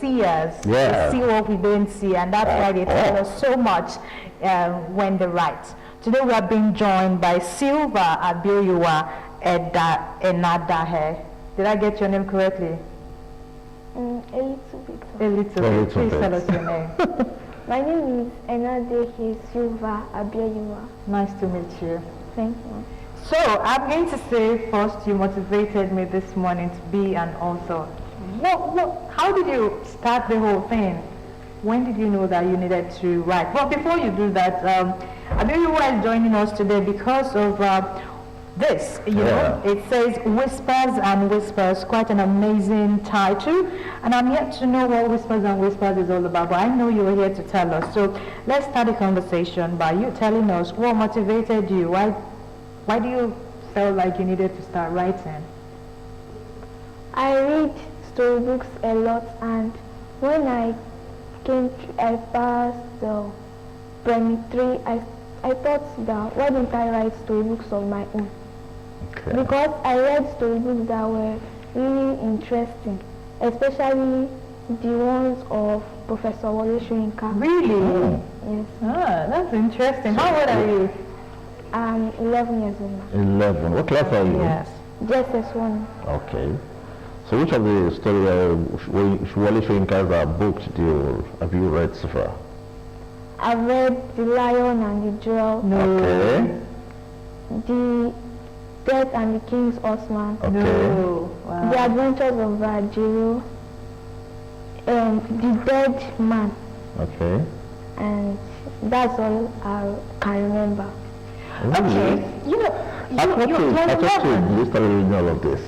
seers. They see what we don't see, and that's why they tell us so much when they write. Today we are being joined by SYLVIA ABIEYUWA ENADEGHE. Did I get your name correctly? A little bit. A little bit. Please tell us your name. My name is ENADEGHE SYLVIA ABIEYUWA. Nice to meet you. Thank you. So I'm going to say first, you motivated me this morning to be an author. How did you start the whole thing? When did you know that you needed to write? Well, before you do that, ABIEYUWA is joining us today because of this, you know, it says Whispers and Whispers, quite an amazing title, and I'm yet to know what Whispers and Whispers is all about, but I know you were here to tell us. So let's start the conversation by you telling us what motivated you. Why do you feel like you needed to start writing? I read storybooks a lot, and when I passed the primary 3, I thought that why don't I write storybooks of my own? Okay. Because I read storybooks that were really interesting, especially the ones of Professor Wole Soyinka. Really? Yes. Ah, that's interesting. How old are you? I'm 11 years old now. 11. What class are you? Yes. JSS1. Okay. So which of the stories Wole Soyinka's books have you read so far? I've read The Lion and the Jewel. No. Okay. The Death and the King's Horseman. Okay. No. Wow. The Adventures of Rajiro. The Dead Man. Okay. And that's all I can remember. Okay. You're I thought you started reading all of this.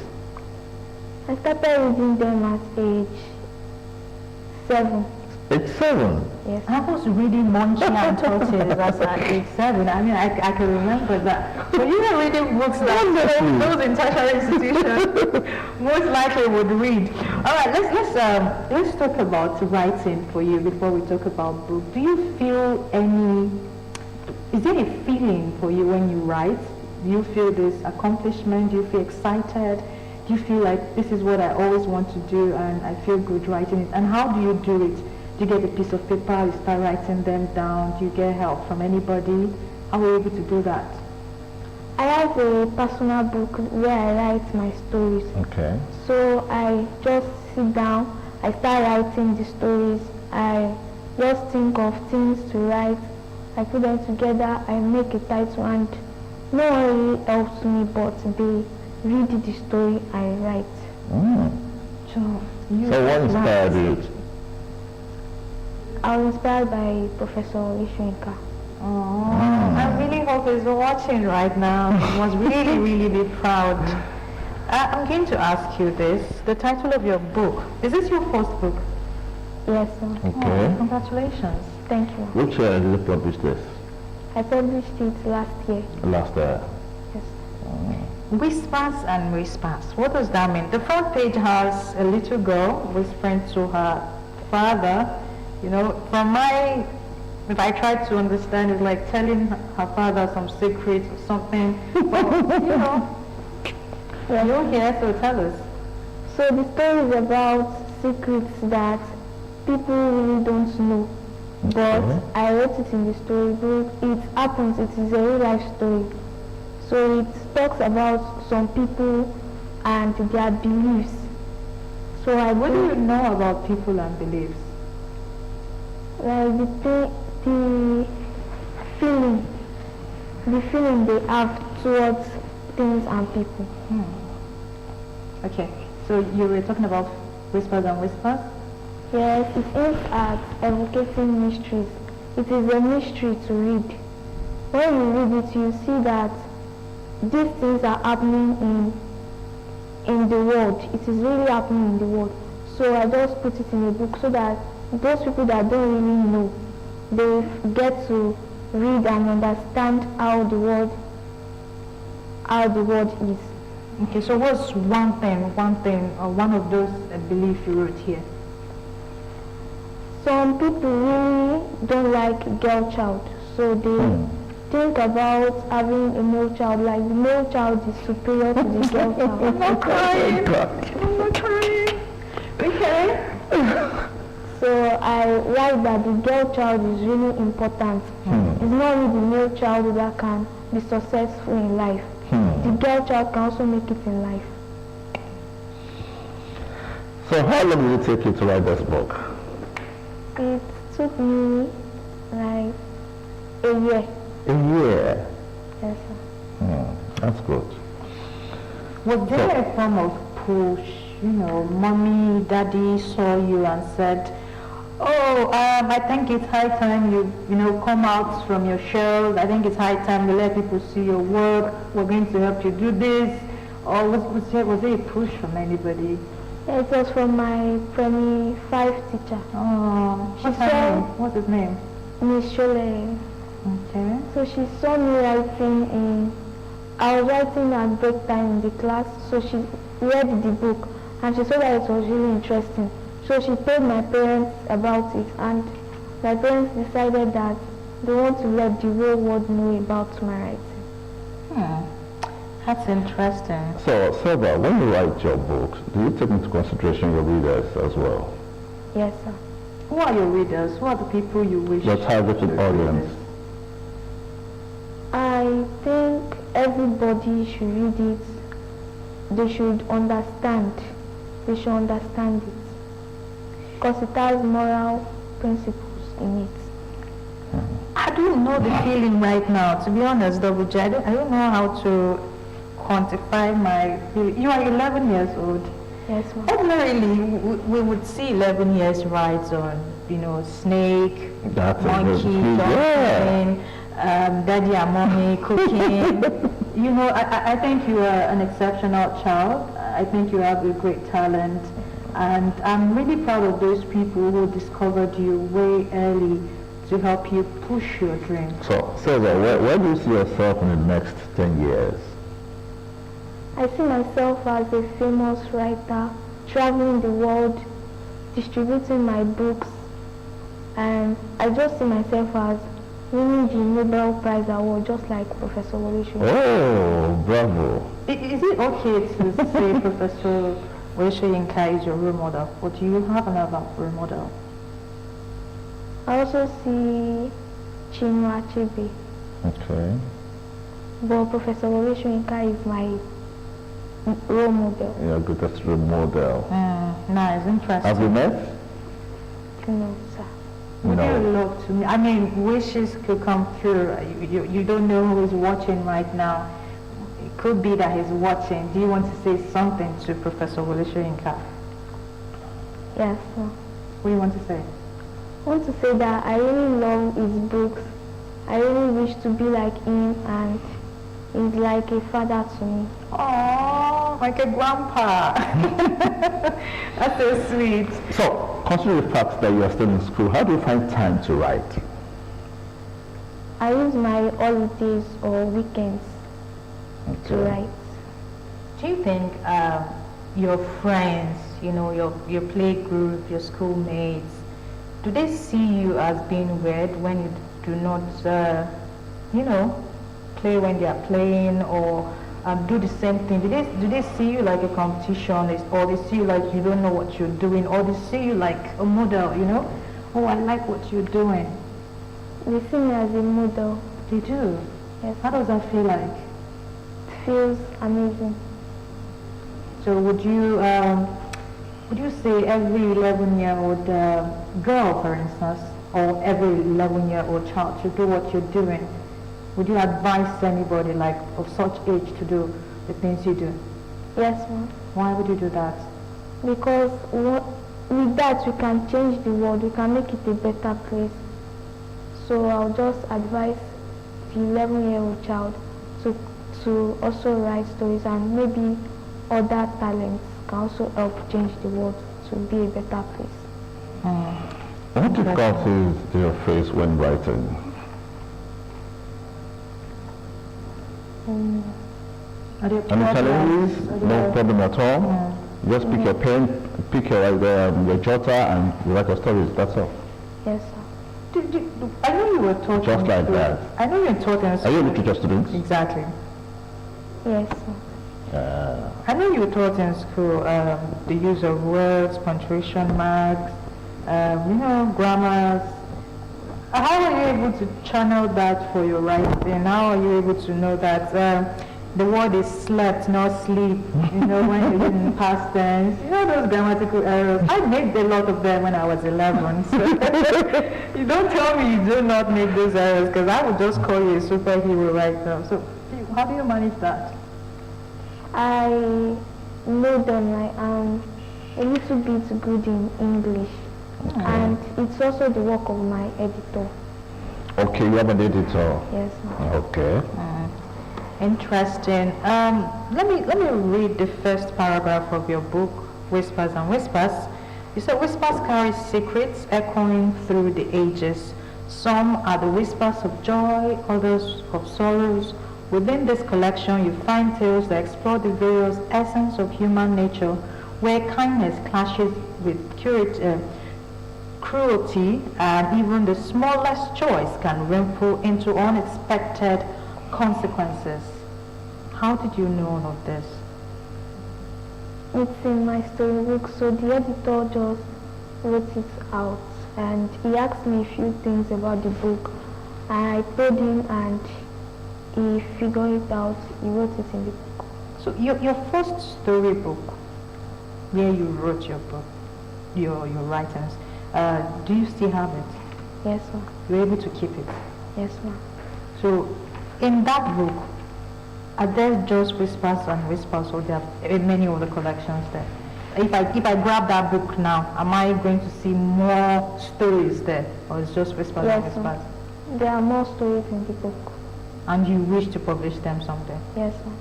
I started reading them at age 7. Age 7? Yes. I was reading Munchie and Tortoise at age 7. I mean, I can remember that. But you were reading books that those in tertiary institutions most likely would read. All right, let's talk about writing for you before we talk about books. Do you feel is there a feeling for you when you write? Do you feel this accomplishment? Do you feel excited? Do you feel like this is what I always want to do and I feel good writing it? And how do you do it? Do you get a piece of paper, you start writing them down? Do you get help from anybody? How are you able to do that? I have a personal book where I write my stories. Okay. So I just sit down, I start writing the stories. I just think of things to write. I put them together, I make a title, and no one really helps me, but they read the story I write. So what inspired you? I was inspired by Professor Wole Soyinka. I really hope he's watching right now. He was really, really proud. I'm going to ask you this. The title of your book, is this your first book? Yes, sir. Okay. Oh, congratulations. Thank you. Which year did you publish this? I published it last year. Last year. Yes. Whispers and Whispers. What does that mean? The front page has a little girl whispering to her father. You know, if I try to understand, it's like telling her father some secret or something. But, you know, you're here, so tell us. So the story is about secrets that people really don't know. But I wrote it in the storybook. It happens, it is a real life story. So it talks about some people and their beliefs. So What do you know about people and beliefs? Like the feeling they have towards things and people. Okay, so you were talking about Whispers and Whispers? Yes, it aims at evocating mysteries. It is a mystery to read. When you read it, you see that these things are happening in the world. It is really happening in the world. So I just put it in a book so that those people that don't really know, they get to read and understand how the world is. Okay, so what's one of those beliefs you wrote here? Some people really don't like girl child, so they think about having a male child, like the male child is superior to the girl child. I'm not crying. I'm not crying. Okay. So I write that the girl child is really important. It's not only the male child that can be successful in life. The girl child can also make it in life. So how long did it take you to write this book? It took me like a year. A year. Yes, sir. That's good. Was there a form of push? You know, mommy, daddy saw you and said, "Oh, I think it's high time you come out from your shell. I think it's high time you let people see your work. We're going to help you do this." Or was there a push from anybody? Yeah, it was from my primary 5 teacher. Oh, She what's her said- name? What's his name? Miss Shole. Okay. So she saw me writing I was writing at break time in the class, so she read the book and she saw that it was really interesting. So she told my parents about it, and my parents decided that they want to let the whole world know about my writing. That's interesting. So, Sylvia, when you write your books, do you take into consideration your readers as well? Yes, sir. Who are your readers? Who are the people you wish? Your targeted your audience? readers? I think everybody should read it. They should understand. They should understand it. Because it has moral principles in it. I don't know the feeling right now, to be honest, Double J. I don't know how to quantify my feeling. You are 11 years old. Yes, ma'am. Ordinarily, we would see 11 years rides on, snake, That's a monkey, good jumping, daddy and mommy cooking. I think you are an exceptional child. I think you have a great talent. And I'm really proud of those people who discovered you way early to help you push your dreams. So, Sylvia, where do you see yourself in the next 10 years? I see myself as a famous writer, traveling the world, distributing my books, and I just see myself as winning the Nobel Prize award, just like Professor Wole Soyinka. Oh, bravo. Is it okay to say Professor Wole Soyinka is your role model, or do you have another role model? I also see Chinua Achebe, Okay. but Professor Wole Soyinka is my role model. Yeah, good. That's the model. Nice, interesting. Have you met? No, sir. Would No. you love to? I mean, wishes could come true. You don't know who is watching right now. It could be that he's watching. Do you want to say something to Professor Wole Soyinka? Yes, sir. What do you want to say? I want to say that I really love his books. I really wish to be like him, and he's like a father to me. Oh, like a grandpa. That's so sweet. So, considering the fact that you are still in school, how do you find time to write? I use my holidays or weekends to write. Do you think your friends, your play group, your schoolmates, do they see you as being weird when you do not, play when they are playing, or do the same thing? Do they see you like a competition, or they see you like you don't know what you're doing, or they see you like a model, Oh, I like what you're doing. They see me as a model. They do? Yes. How does that feel like? It feels amazing. So would you say every 11-year-old girl, for instance, or every 11-year-old child should do what you're doing? Would you advise anybody like of such age to do the things you do? Yes, ma'am. Why would you do that? Because with that we can change the world. We can make it a better place. So I'll just advise the 11-year-old child to also write stories, and maybe other talents can also help change the world to be a better place. What difficulties do you face when writing? Are there Any challenges? problems? No problem at all? You just pick your pen, pick your jotter, and you write your stories, that's all. Yes, sir. I know you were taught Just in like school. that. I know you were taught in Are school. you able to just students? Exactly. Yes, sir. I know you were taught in school the use of words, punctuation marks, grammars. How are you able to channel that for your writing? How are you able to know that the word is slept, not sleep, when you're in past tense? Those grammatical errors. I made a lot of them when I was 11. So you don't tell me you do not make those errors, because I would just call you a superhero right now. So how do you manage that? I know them. I am a little bit good in English. And it's also the work of my editor. Okay, you have an editor. Yes. Okay. Interesting. Let me read the first paragraph of your book, Whispers and Whispers. You said whispers carry secrets echoing through the ages. Some are the whispers of joy, others of sorrows. Within this collection, you find tales that explore the various essence of human nature, where kindness clashes with cruelty, and even the smallest choice can ripple into unexpected consequences. How did you know all of this? It's in my storybook, so the editor just wrote it out, and he asked me a few things about the book, and I told him, and he figured it out. He wrote it in the book. So your first storybook, where you wrote your book, your writings, do you still have it? Yes, sir. You're able to keep it? Yes, ma'am. So in that book, are there just Whispers and Whispers, or there are many other collections there? If I grab that book now, am I going to see more stories there, or it's just Whispers and Yes, Whispers? ma'am. There are more stories in the book. And you wish to publish them someday? Yes, ma'am.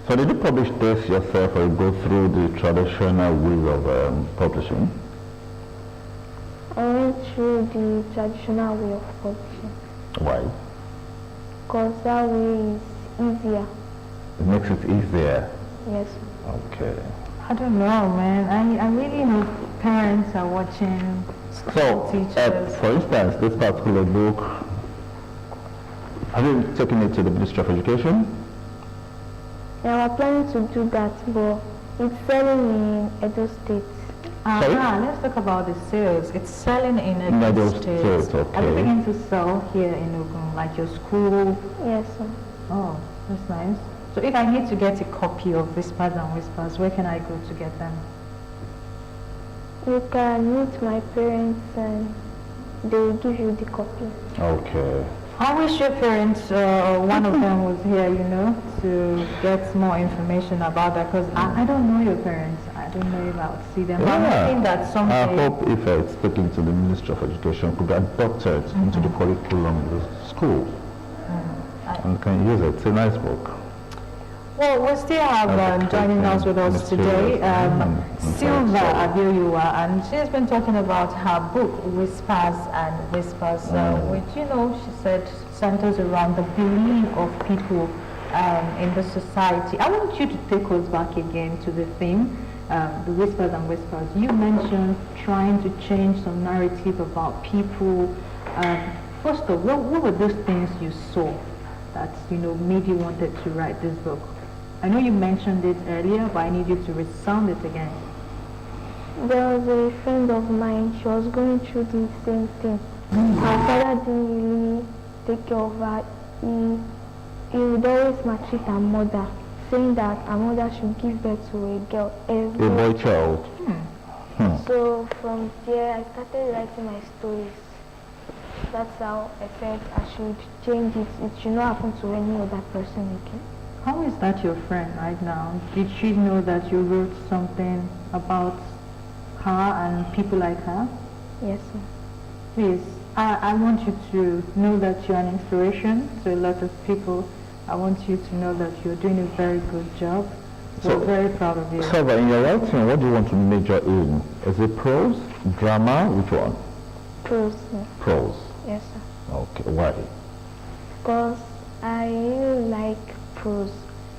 So did you publish this yourself, or you go through the traditional way of publishing? I went through the traditional way of publishing. Why? Because that way is easier. It makes it easier. Yes. Okay. I don't know, man. I really hope parents are watching, So, teachers. for instance, this particular book, have you taken it to the Ministry of Education? Yeah, we're planning to do that, but it's selling in Edo State. Sorry? Let's talk about the sales. It's selling in Edo Edo State. State, Are you okay. beginning to sell here in Ogun, like your school? Yes, sir. Oh, that's nice. So if I need to get a copy of Whispers and Whispers, where can I go to get them? You can meet my parents and they will give you the copy. Okay. I wish your parents, one of them was here, to get more information about that, because I don't know your parents. I don't know if I would see them. But I'm hoping that someday... I hope if it's taken to the Ministry of Education, could be adopted into the curriculum of the school. And can use it. It's a nice book. Well, we still have joining us with us today, SYLVIA ABIEYUWA, and she's been talking about her book, Whispers and Whispers, which, she said centers around the belief of people in the society. I want you to take us back again to the theme, the Whispers and Whispers. You mentioned trying to change some narrative about people. First of all, what were those things you saw that, made you wanted to write this book? I know you mentioned it earlier, but I need you to resound it again. There was a friend of mine, she was going through the same thing. Her father didn't really take care of her. He would always maltreat her mother, saying that her mother should give birth to a girl every A boy child. So from there, I started writing my stories. That's how I said I should change it. It should not happen to any other person again. How is that your friend right now? Did she know that you wrote something about her and people like her? Yes, sir. Please, I want you to know that you're an inspiration to a lot of people. I want you to know that you're doing a very good job. We're very proud of you. So, in your writing, what do you want to major in? Is it prose, drama, which one? Prose. Sir. Prose. Yes, sir. Okay, why? Because I really like prose.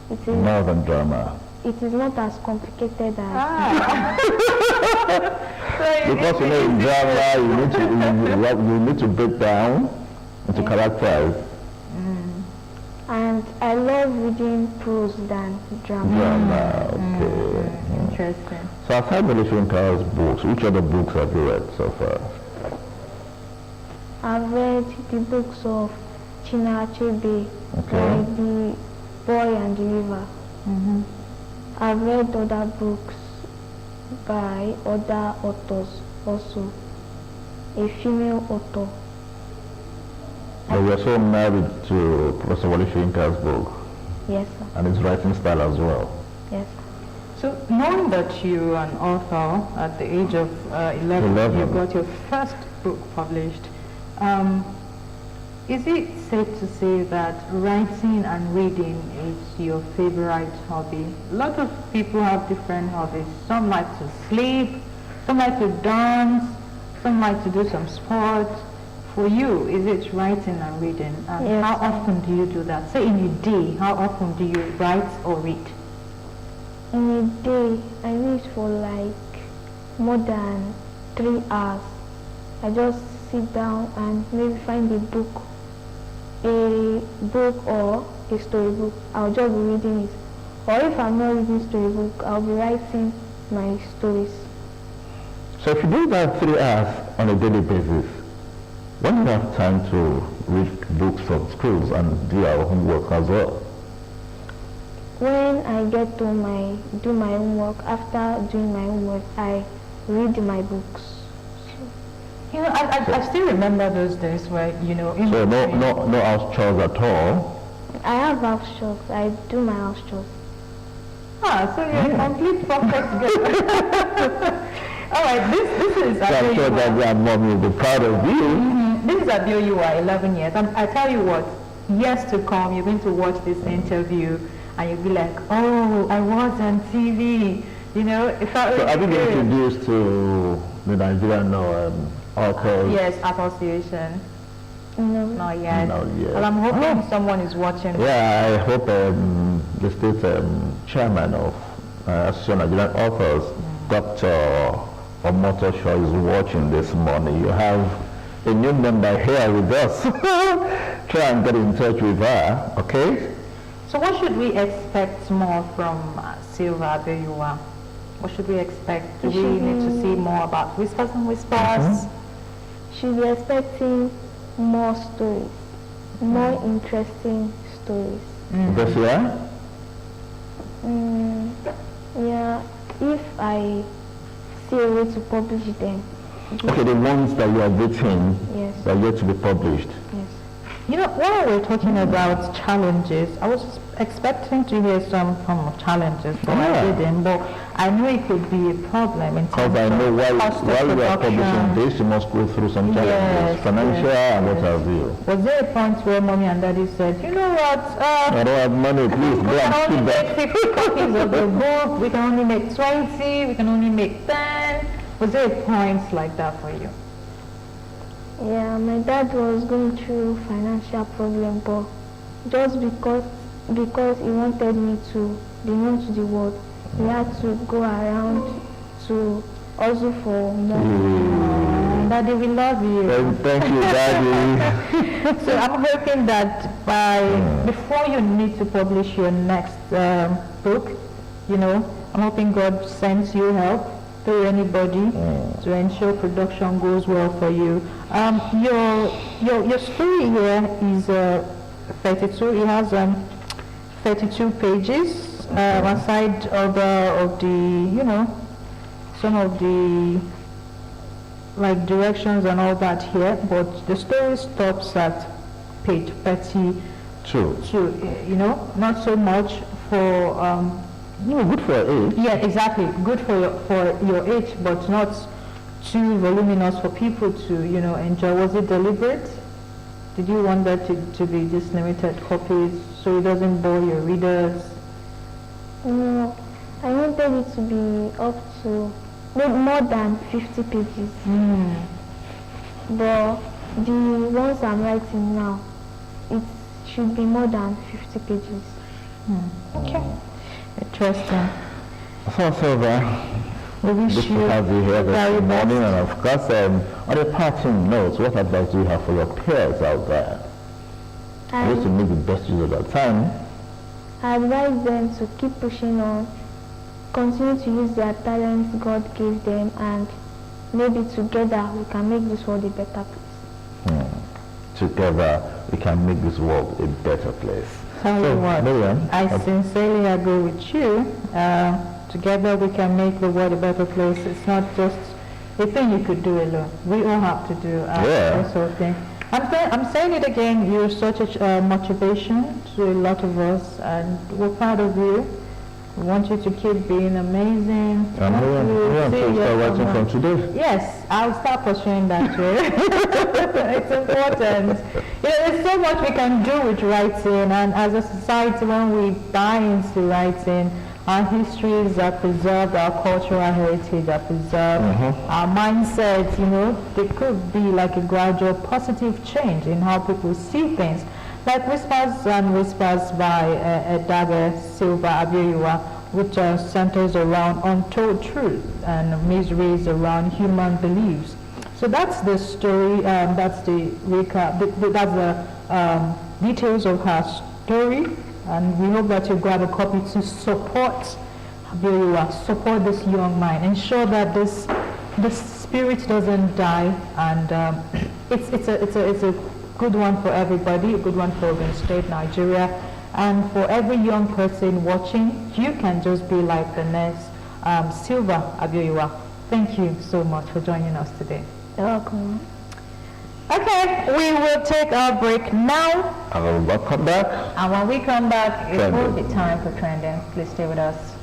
It is More than drama. It is not as complicated as Because in drama you need to break down into characters. and I love reading prose than drama. Okay. Interesting. So So aside the Mission Chaos books, which other books have you read so far? I've read the books of Chinua Achebe, Okay. like The Boy and the River. I've read other books by other authors also, a female author. But you're so married to Professor Wale Soyinka's book Yes, sir. and his writing style as well. Yes. So knowing that you're an author at the age of 11, you got your first book published, is it safe to say that writing and reading is your favorite hobby? A lot of people have different hobbies. Some like to sleep, some like to dance, some like to do some sport. For you, is it writing and reading? And Yes. how often do you do that? Say in a day, how often do you write or read? In a day, I read for like more than 3 hours. I just sit down and maybe find a book or a storybook. I'll just be reading it. Or if I'm not reading storybook, I'll be writing my stories. So if you do that 3 hours on a daily basis, when do you have time to read books from schools and do your homework as well? When I get to do my homework, after doing my homework, I read my books. You know, I still remember those days where, you know, in So between- no house chores at all? I have house chores. I do my house chores. So you're a complete perfect girl. All right, this is So I'm sure that Abieyuwa. your mom will be proud of you. This is Abieyuwa, 11 years. And I tell you what, years to come, you're going to watch this interview and you'll be like, oh, I was on TV. You know, it felt So really have you been good. introduced to the Nigerian authors? Yes, association. No. Not yet. Not yet. Well, I'm hoping someone is watching. Yeah, I hope the state chairman of Association of Nigerian Authors, Dr. Omotosho, is watching this morning. You have a new member here with us. Try and get in touch with her, okay? So what should we expect more from Sylvia Abieyuwa? What should we expect? Do we need to see more about Whispers and Whispers? Should be expecting more stories, more interesting stories. This year? Yeah, if I see a way to publish them. Okay, the ones that you have written Yes, that are yet to be published. yes. You know, while we're talking about challenges, I was expecting to hear some form of challenges, but I Yeah. didn't. But I knew it could be a problem in terms Because I know of cost of while you are publishing production. this, you must go through some challenges, Yes, financial yes, and what yes. have you. Was there a point where mommy and daddy said, you know what, I don't have money, please we go can and only keep that. make 50 copies of the book, we can only make 20, we can only make 10. Was there a point like that for you? Yeah, my dad was going through financial problem, but just because he wanted me to be known to the world, he had to go around to hustle for money. Daddy, we love you. Thank you, Daddy. So I'm hoping that before you need to publish your next book, you know, I'm hoping God sends you help through anybody to ensure production goes well for you. Your story here is 32. It has 32 pages. Aside of the, you know, some of the like directions and all that here, but the story stops at page 32. True. You know, not so much for No, good for age. yeah, exactly, good for your age, but not too voluminous for people to, you know, enjoy. Was it deliberate? Did you want that to be just limited copies so it doesn't bore your readers? No, I wanted it to be up to more than 50 pages. But the ones I'm writing now, it should be more than 50 pages. Okay. Interesting. So, Sylvia, We wish good to you have you here the very this best. morning. And of course, on a parting note, what advice do you have for your peers out there? Just to I make the best use of that time. advise them to keep pushing on continue to use their talents God gave them, and maybe together we can make this world a better place. Together we can make this world a better place. Tell you what, Miriam, I sincerely agree with you. Together we can make the world a better place. It's not just a thing you could do alone. We all have to do this whole thing. I'm saying it again, you're such a motivation to a lot of us, and we're proud of you. We want you to keep being amazing. And Miriam, so start writing from today. Yes, I'll start pursuing that way. It's important. You know, there's so much we can do with writing, and as a society, when we buy into writing, our histories are preserved, our cultural heritage are preserved, our mindset, you know, there could be like a gradual positive change in how people see things. Like Whispers and Whispers by ENADEGHE, SYLVIA, ABIEYUWA, which centers around untold truth and miseries around human beliefs. So that's the story, that's the recap, that's the details of her story, and we hope that you grab a copy to support ABIEYUWA, support this young mind, ensure that this spirit doesn't die, and it's a good one for everybody, a good one for Ogun State, Nigeria, and for every young person watching. You can just be like the next SYLVIA ABIEYUWA. Thank you so much for joining us today. You're welcome. Okay, we will take our break now. And we'll come back. And when we come back, it will be time for trending. Please stay with us.